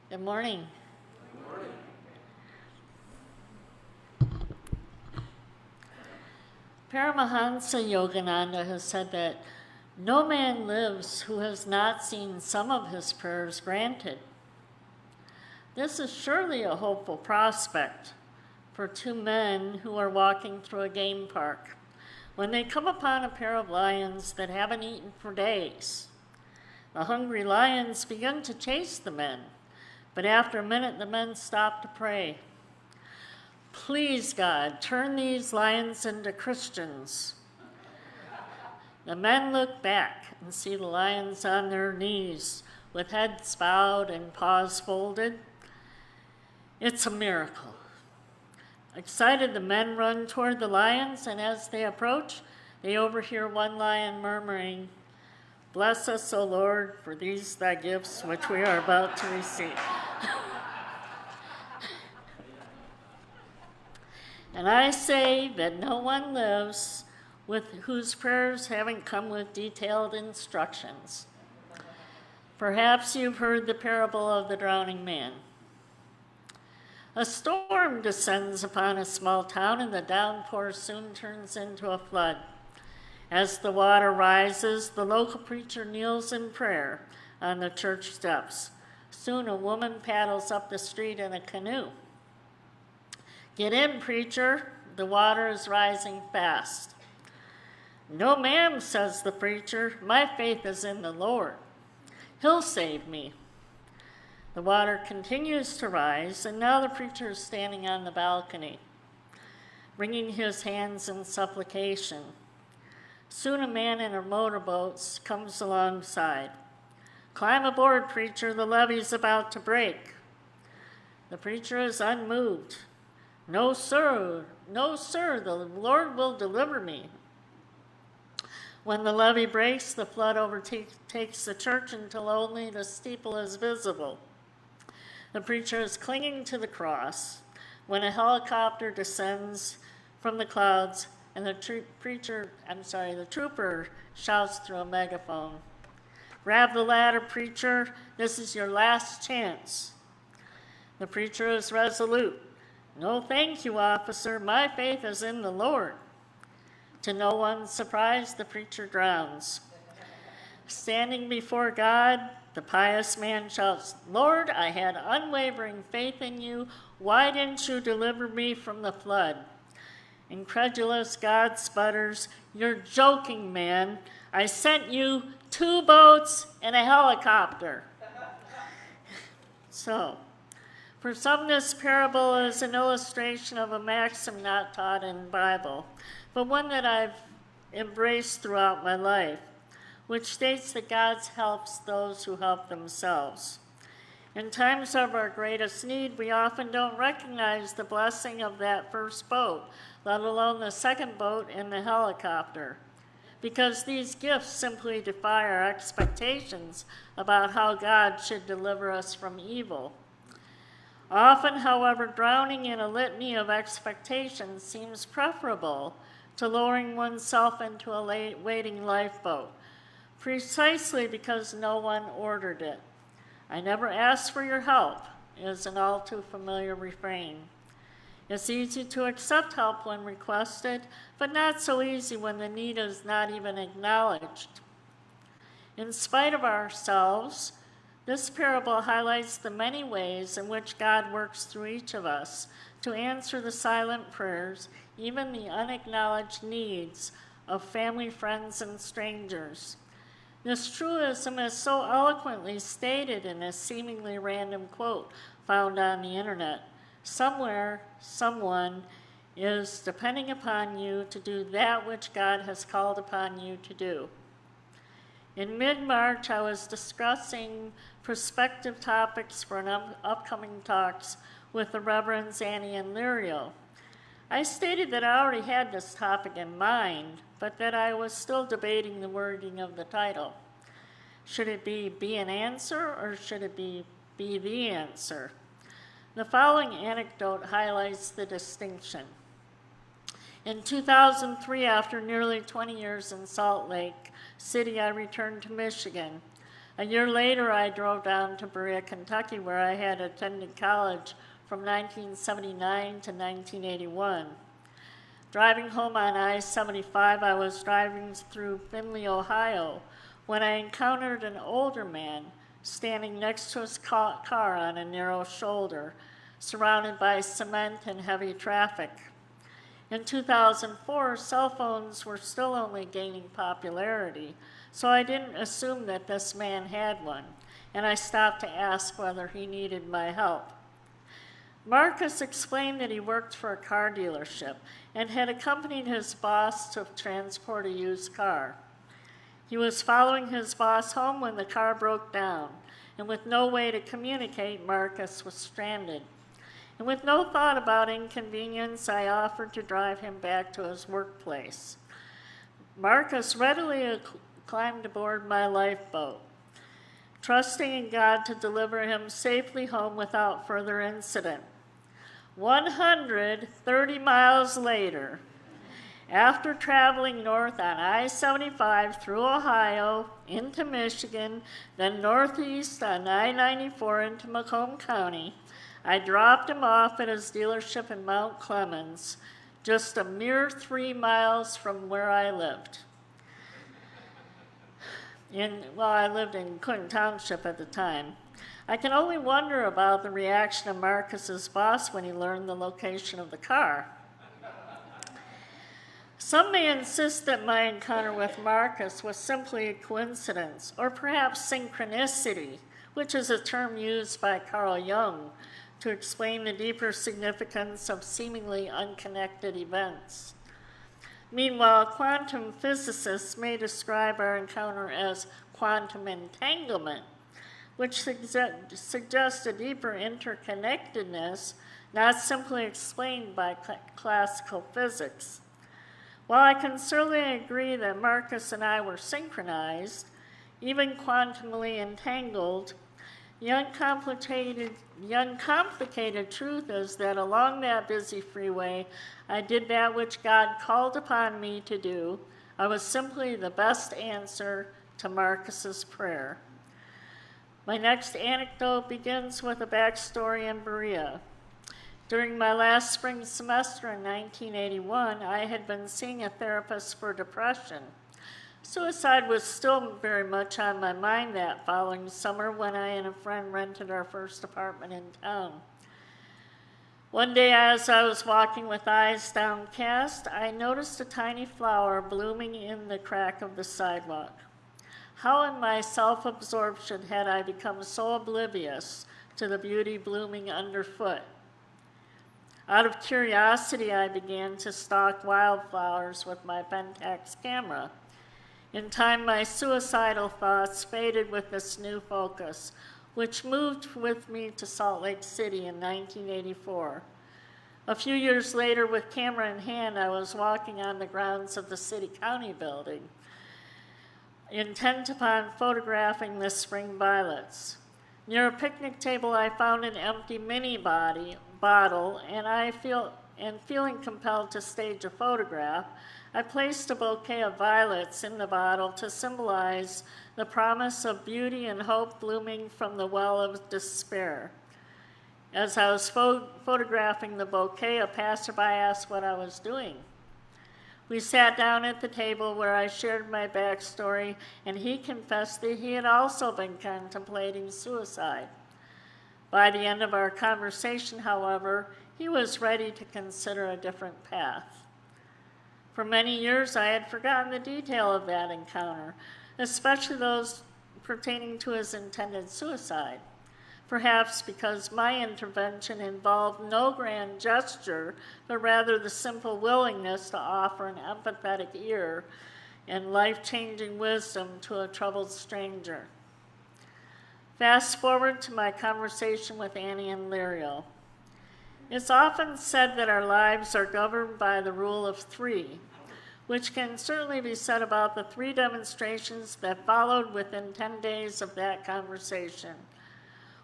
Good morning. Good morning. Paramahansa Yogananda has said that no man lives who has not seen some of his prayers granted. This is surely a hopeful prospect for two men who are walking through a game park when they come upon a pair of lions that haven't eaten for days. The hungry lions begin to chase the men, but after a minute the men stop to pray. Please, God, turn these lions into Christians. The men look back and see the lions on their knees with heads bowed and paws folded. It's a miracle. Excited, the men run toward the lions, and as they approach, they overhear one lion murmuring, "Bless us, O Lord, for these thy gifts which we are about to receive." And I say that no one lives with whose prayers haven't come with detailed instructions. Perhaps you've heard the parable of the drowning man. A storm descends upon a small town, and the downpour soon turns into a flood. As the water rises, the local preacher kneels in prayer on the church steps. Soon a woman paddles up the street in a canoe. "Get in, preacher, the water is rising fast." "No, ma'am," says the preacher, "my faith is in the Lord. He'll save me." The water continues to rise, and now the preacher is standing on the balcony, wringing his hands in supplication. Soon a man in a motorboat comes alongside. "Climb aboard, preacher, the levee's about to break." The preacher is unmoved. No, sir, the Lord will deliver me." When the levee breaks, the flood overtakes the church until only the steeple is visible. The preacher is clinging to the cross when a helicopter descends from the clouds, and the trooper shouts through a megaphone, "Grab the ladder, preacher, this is your last chance." The preacher is resolute. "No, thank you, officer, my faith is in the Lord." To no one's surprise, the preacher drowns. Standing before God, the pious man shouts, "Lord, I had unwavering faith in you. Why didn't you deliver me from the flood?" Incredulous God sputters, "You're joking, man. I sent you 2 boats and a helicopter." So, for some, this parable is an illustration of a maxim not taught in the Bible, but one that I've embraced throughout my life, which states that God helps those who help themselves. In times of our greatest need, we often don't recognize the blessing of that first boat, let alone the second boat and the helicopter, because these gifts simply defy our expectations about how God should deliver us from evil. Often, however, drowning in a litany of expectations seems preferable to lowering oneself into a waiting lifeboat, precisely because no one ordered it. "I never asked for your help" is an all too familiar refrain. It's easy to accept help when requested, but not so easy when the need is not even acknowledged. In spite of ourselves, this parable highlights the many ways in which God works through each of us to answer the silent prayers, even the unacknowledged needs of family, friends, and strangers. This truism is so eloquently stated in a seemingly random quote found on the internet. Somewhere, someone is depending upon you to do that which God has called upon you to do. In mid-March, I was discussing prospective topics for an upcoming talks with the Reverends Annie and Lirio. I stated that I already had this topic in mind, but that I was still debating the wording of the title. Should it be an answer, or should it be the answer? The following anecdote highlights the distinction. In 2003, after nearly 20 years in Salt Lake City, I returned to Michigan. A year later, I drove down to Berea, Kentucky, where I had attended college from 1979 to 1981. Driving home on I-75, I was driving through Findlay, Ohio, when I encountered an older man standing next to his car on a narrow shoulder, surrounded by cement and heavy traffic. In 2004, cell phones were still only gaining popularity, so I didn't assume that this man had one, and I stopped to ask whether he needed my help. Marcus explained that he worked for a car dealership and had accompanied his boss to transport a used car. He was following his boss home when the car broke down, and with no way to communicate, Marcus was stranded. And with no thought about inconvenience, I offered to drive him back to his workplace. Marcus readily climbed aboard my lifeboat, trusting in God to deliver him safely home without further incident. 130 miles later, after traveling north on I-75 through Ohio into Michigan, then northeast on I-94 into Macomb County, I dropped him off at his dealership in Mount Clemens, just a mere 3 miles from where I lived. I lived in Clinton Township at the time. I can only wonder about the reaction of Marcus's boss when he learned the location of the car. Some may insist that my encounter with Marcus was simply a coincidence, or perhaps synchronicity, which is a term used by Carl Jung to explain the deeper significance of seemingly unconnected events. Meanwhile, quantum physicists may describe our encounter as quantum entanglement, which suggests a deeper interconnectedness not simply explained by classical physics. While I can certainly agree that Marcus and I were synchronized, even quantumly entangled, the uncomplicated truth is that along that busy freeway, I did that which God called upon me to do. I was simply the best answer to Marcus's prayer. My next anecdote begins with a backstory in Berea. During my last spring semester in 1981, I had been seeing a therapist for depression. Suicide was still very much on my mind that following summer when I and a friend rented our first apartment in town. One day as I was walking with eyes downcast, I noticed a tiny flower blooming in the crack of the sidewalk. How in my self-absorption had I become so oblivious to the beauty blooming underfoot? Out of curiosity, I began to stalk wildflowers with my Pentax camera. In time, my suicidal thoughts faded with this new focus, which moved with me to Salt Lake City in 1984. A few years later, with camera in hand, I was walking on the grounds of the city-county building, intent upon photographing the spring violets. Near a picnic table, I found an empty mini bottle, and feeling compelled to stage a photograph, I placed a bouquet of violets in the bottle to symbolize the promise of beauty and hope blooming from the well of despair. As I was photographing the bouquet, a passerby asked what I was doing. We sat down at the table where I shared my backstory, and he confessed that he had also been contemplating suicide. By the end of our conversation, however, he was ready to consider a different path. For many years, I had forgotten the detail of that encounter, especially those pertaining to his intended suicide. Perhaps because my intervention involved no grand gesture, but rather the simple willingness to offer an empathetic ear and life-changing wisdom to a troubled stranger. Fast forward to my conversation with Annie and Lirio. It's often said that our lives are governed by the rule of three, which can certainly be said about the 3 demonstrations that followed within 10 days of that conversation.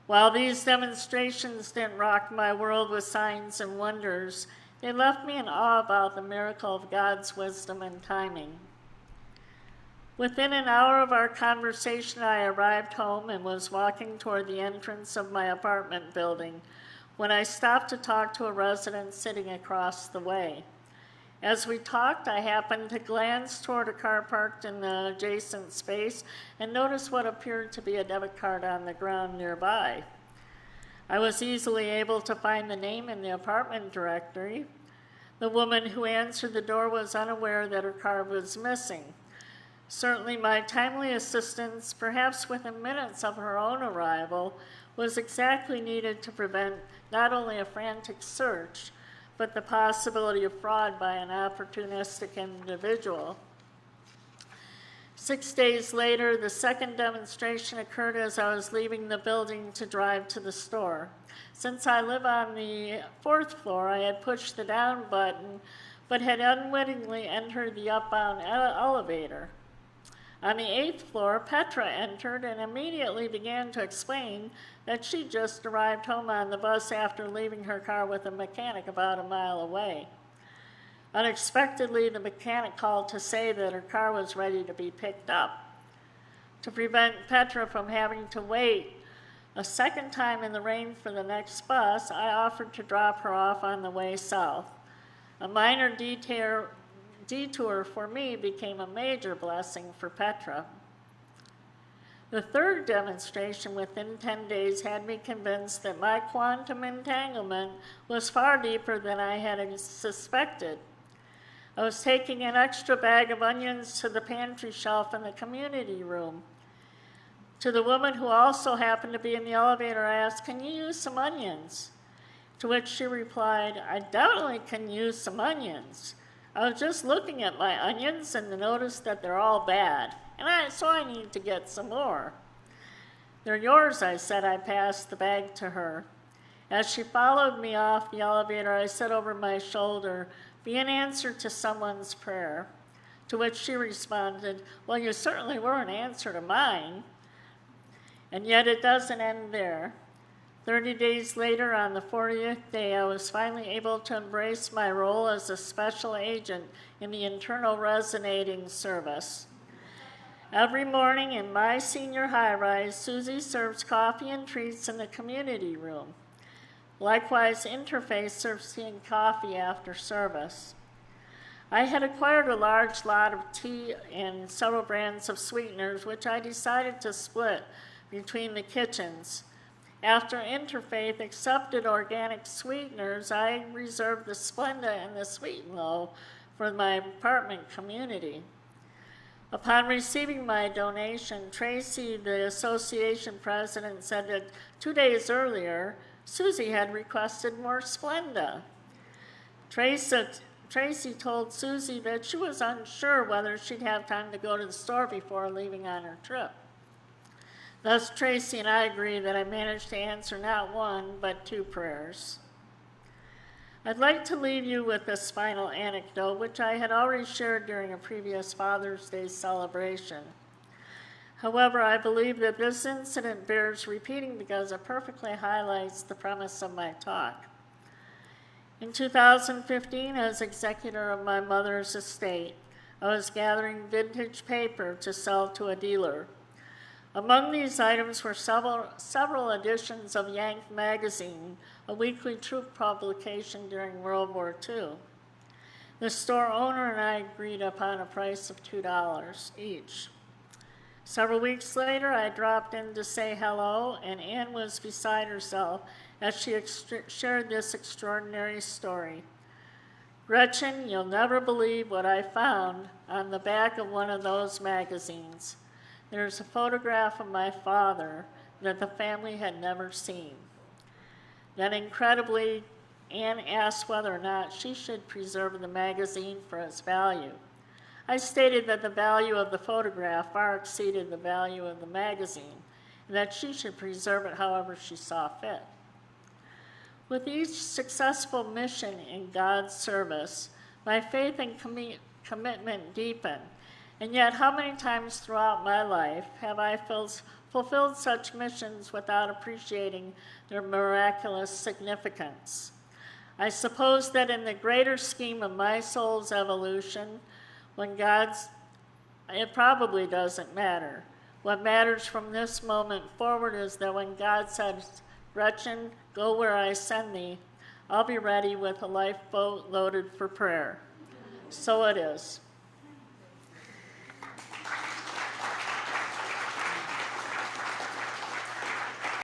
While these demonstrations didn't rock my world with signs and wonders, they left me in awe about the miracle of God's wisdom and timing. Within an hour of our conversation, I arrived home and was walking toward the entrance of my apartment building when I stopped to talk to a resident sitting across the way. As we talked, I happened to glance toward a car parked in the adjacent space and noticed what appeared to be a debit card on the ground nearby. I was easily able to find the name in the apartment directory. The woman who answered the door was unaware that her card was missing. Certainly my timely assistance, perhaps within minutes of her own arrival, was exactly needed to prevent not only a frantic search, but the possibility of fraud by an opportunistic individual. 6 days later, the second demonstration occurred as I was leaving the building to drive to the store. Since I live on the 4th floor, I had pushed the down button, but had unwittingly entered the upbound elevator. On the 8th floor, Petra entered and immediately began to explain that she just arrived home on the bus after leaving her car with a mechanic about a mile away. Unexpectedly, the mechanic called to say that her car was ready to be picked up. To prevent Petra from having to wait a second time in the rain for the next bus, I offered to drop her off on the way south. A minor detour for me became a major blessing for Petra. The third demonstration within 10 days had me convinced that my quantum entanglement was far deeper than I had suspected. I was taking an extra bag of onions to the pantry shelf in the community room. To the woman who also happened to be in the elevator, I asked, "Can you use some onions?" To which she replied, "I definitely can use some onions. I was just looking at my onions and noticed that they're all bad, so I need to get some more." "They're yours," I said. I passed the bag to her. As she followed me off the elevator, I said over my shoulder, "Be an answer to someone's prayer." To which she responded, "Well, you certainly were an answer to mine." And yet it doesn't end there. 30 days later, on the 40th day, I was finally able to embrace my role as a special agent in the internal resonating service. Every morning in my senior high-rise, Susie serves coffee and treats in the community room. Likewise, Interfaith serves tea and coffee after service. I had acquired a large lot of tea and several brands of sweeteners, which I decided to split between the kitchens. After Interfaith accepted organic sweeteners, I reserved the Splenda and the Sweet and Low for my apartment community. Upon receiving my donation, Tracy, the association president, said that 2 days earlier, Susie had requested more Splenda. Tracy told Susie that she was unsure whether she'd have time to go to the store before leaving on her trip. Thus, Tracy and I agree that I managed to answer not one, but 2 prayers. I'd like to leave you with this final anecdote, which I had already shared during a previous Father's Day celebration. However, I believe that this incident bears repeating because it perfectly highlights the premise of my talk. In 2015, as executor of my mother's estate, I was gathering vintage paper to sell to a dealer. Among these items were several editions of Yank magazine, a weekly troop publication during World War II. The store owner and I agreed upon a price of $2 each. Several weeks later, I dropped in to say hello, and Ann was beside herself as she shared this extraordinary story. "Gretchen, you'll never believe what I found on the back of one of those magazines. There's a photograph of my father that the family had never seen." Then incredibly, Ann asked whether or not she should preserve the magazine for its value. I stated that the value of the photograph far exceeded the value of the magazine, and that she should preserve it however she saw fit. With each successful mission in God's service, my faith and commitment deepened. And yet, how many times throughout my life have I fulfilled such missions without appreciating their miraculous significance? I suppose that in the greater scheme of my soul's evolution, when God's it probably doesn't matter. What matters from this moment forward is that when God says, Gretchen, go where I send thee, I'll be ready with a lifeboat loaded for prayer. So it is.